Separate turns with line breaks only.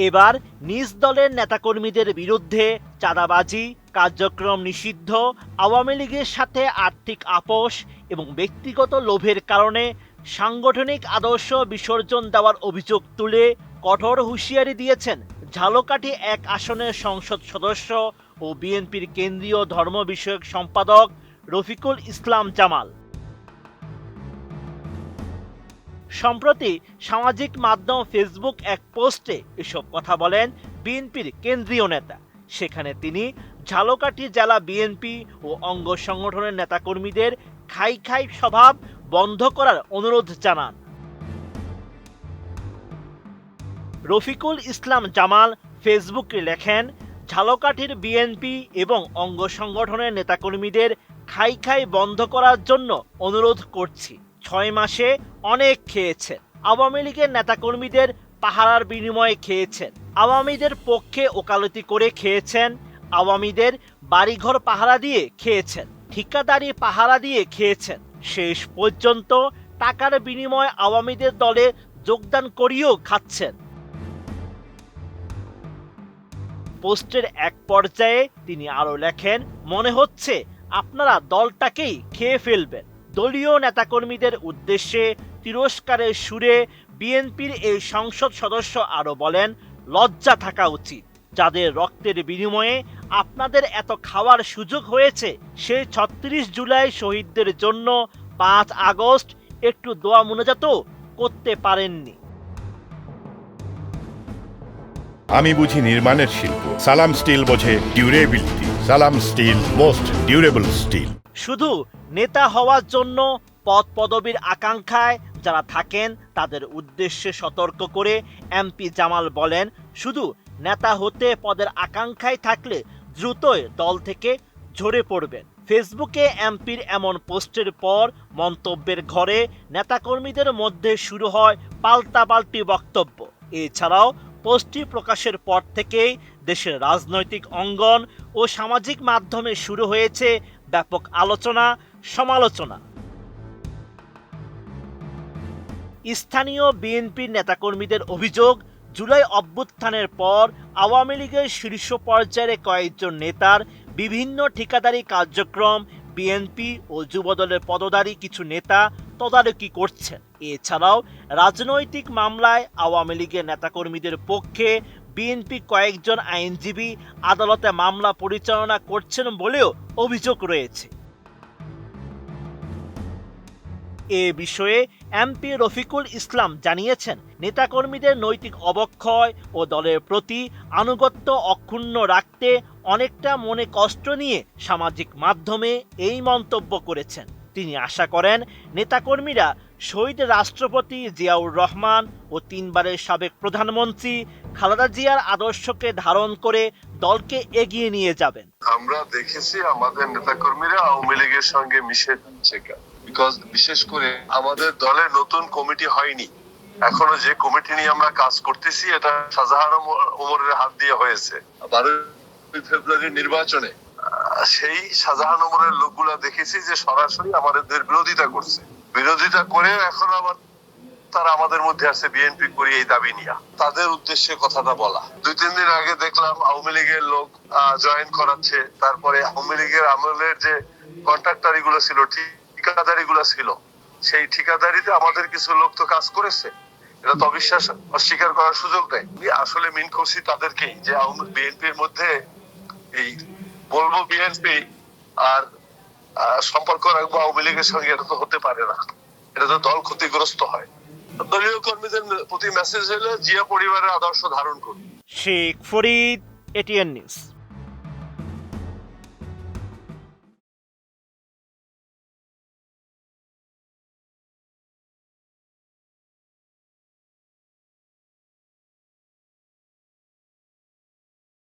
এবার নিজ দলের নেতাকর্মীদের বিরুদ্ধে চাঁদাবাজি, কার্যক্রম নিষিদ্ধ, আওয়ামী লীগের সাথে আর্থিক আপোষ এবং ব্যক্তিগত লোভের কারণে সাংগঠনিক আদর্শ বিসর্জন দেওয়ার অভিযোগ তুলে কঠোর হুঁশিয়ারি দিয়েছেন ঝালকাঠি ১ আসনের সংসদ সদস্য ও বিএনপির কেন্দ্রীয় ধর্ম বিষয়ক সম্পাদক রফিকুল ইসলাম জামাল। সম্প্রতি সামাজিক মাধ্যম ফেসবুক এক পোস্টে এসব কথা বলেন বিএনপির কেন্দ্রীয় নেতা। সেখানে তিনি ঝালকাঠি জেলা বিএনপি ও অঙ্গ সংগঠনের নেতাকর্মীদের খাই খাই স্বভাব বন্ধ করার অনুরোধ জানান। রফিকুল ইসলাম জামাল ফেসবুকে লেখেন, ঝালকাঠির বিএনপি এবং অঙ্গ সংগঠনের নেতাকর্মীদের খাই খাই বন্ধ করার জন্য অনুরোধ করছি। ৬ মাসে অনেক খেয়েছেন। আওয়ামী লীগের নেতাকর্মীদের পাহারার বিনিময়ে খেয়েছেন, আওয়ামীদের পক্ষে ওকালতি করে খেয়েছেন, আওয়ামীদের বাড়িঘর পাহারা দিয়ে খেয়েছেন, ঠিকাদারি পাহারা দিয়ে খেয়েছেন, শেষ পর্যন্ত টাকার বিনিময়ে আওয়ামীদের দলে যোগদান করিয়েও খাচ্ছেন। পোস্টের এক পর্যায়ে তিনি আরো লেখেন, মনে হচ্ছে আপনারা দলটাকেই খেয়ে ফেলবেন। দলীয় নেতাকর্মীদের উদ্দেশ্যে তিরস্কারের সুরে বিএনপির এই সংসদ সদস্য আরো বলেন, লজ্জা থাকা উচিত। যাদের রক্তের বিনিময়ে আপনাদের এত খাওয়ার সুযোগ হয়েছে, সেই ৩৬ জুলাই শহীদদের জন্য ৫ আগস্ট একটু দোয়া মুনাজাতও করতে পারেননি।
আমি বুঝি নির্মাণের শিল্প, সালাম স্টিল বোঝে ডিউরেবিলিটি। সালাম স্টিল, মোস্ট ডিউরেবল স্টিল।
শুধু নেতা হওয়ার জন্য পদ পদবীর আকাঙ্ক্ষায় যারা থাকেন তাদের উদ্দেশ্যে সতর্ক করে এমপি জামাল বলেন, শুধু নেতা হতে পদের আকাঙ্ক্ষায় থাকলে দ্রুতই দল থেকে ঝরে পড়বেন। ফেসবুকে এমপির এমন পোস্টের পর মন্তব্যের ঘরে নেতাকর্মীদের মধ্যে শুরু হয় পাল্টাপাল্টি বক্তব্য। এছাড়াও পোস্টটি প্রকাশের পর থেকেই দেশের রাজনৈতিক অঙ্গন ও সামাজিক মাধ্যমে শুরু হয়েছে ব্যাপক আলোচনা সমালোচনা। স্থানীয় বিএনপির নেতাকর্মীদের অভিযোগ, জুলাই অভ্যুত্থানের পর আওয়ামী লীগের শীর্ষ পর্যায়ের কয়েকজন নেতার বিভিন্ন ঠিকাদারি কার্যক্রম বিএনপি ও যুবদলের পদধারী কিছু নেতা তদারকি করছেন। এছাড়াও রাজনৈতিক মামলায় আওয়ামী লীগের নেতাকর্মীদের পক্ষে বিএনপি কয়েকজন আইনজীবী আদালতে মামলা পরিচালনা করছেন বলেও অভিযোগ রয়েছে। এ বিষয়ে এমপি রফিকুল ইসলাম জানিয়েছেন, নেতাকর্মীদের নৈতিক অবক্ষয় ও দলের প্রতি আনুগত্য অক্ষুণ্ণ রাখতে অনেকটা মনে কষ্ট নিয়ে সামাজিক মাধ্যমে এই মন্তব্য করেছেন। তিনি আশা করেন নেতাকর্মীরা শহীদ রাষ্ট্রপতি জিয়াউর রহমান ও ৩ বারের সাবেক প্রধানমন্ত্রী খালেদা জিয়ার আদর্শকে ধারণ করে দলকে এগিয়ে নিয়ে যাবেন।
আমরা দেখেছি আমাদের নেতাকর্মীরা আওয়ামী লীগের সঙ্গে মিশে যাচ্ছে, বিকজ বিশেষ করে আমাদের দলের নতুন কমিটি হয়নি এখনো। যে কমিটি নিয়ে আমরা কাজ করতেছি এটা শাহজাহান ওমরের হাত দিয়ে হয়েছে 12 ফেব্রুয়ারি নির্বাচনে। সেই শাহজাহান ওমরের লোকগুলা দেখেছি যে সরাসরি আমাদের বিরোধিতা করছে, বিরোধিতা করে এখন আবার তারা আমাদের মধ্যে আছে বিএনপি করি এই দাবি নিয়ে। তাদের উদ্দেশ্যে কথাটা বলা। ২-৩ দিন আগে দেখলাম আওয়ামী লীগের লোক জয়েন করাচ্ছে। তারপরে আওয়ামী লীগের আমলের যে কন্ট্রাক্টর গুলো ছিল, ঠিকাদারি গুলো ছিল, সেই ঠিকাদারিতে আমাদের কিছু লোক তো কাজ করেছে। এটা তো অবিশ্বাস অস্বীকার করার সুযোগ নেই। আসলে মিন করছি তাদেরকেই যে বিএনপির মধ্যে এই বলবো বিএনপি আর সম্পর্ক রাখবো আওয়ামী লীগের সঙ্গে, এটা তো হতে পারে না। এটা তো দল ক্ষতিগ্রস্ত হয়। দলীয় কর্মীদের প্রতি মেসেজ হলো জিয়া পরিবারের আদর্শ ধারণ করুন।
Sheikh Farid, ATN news.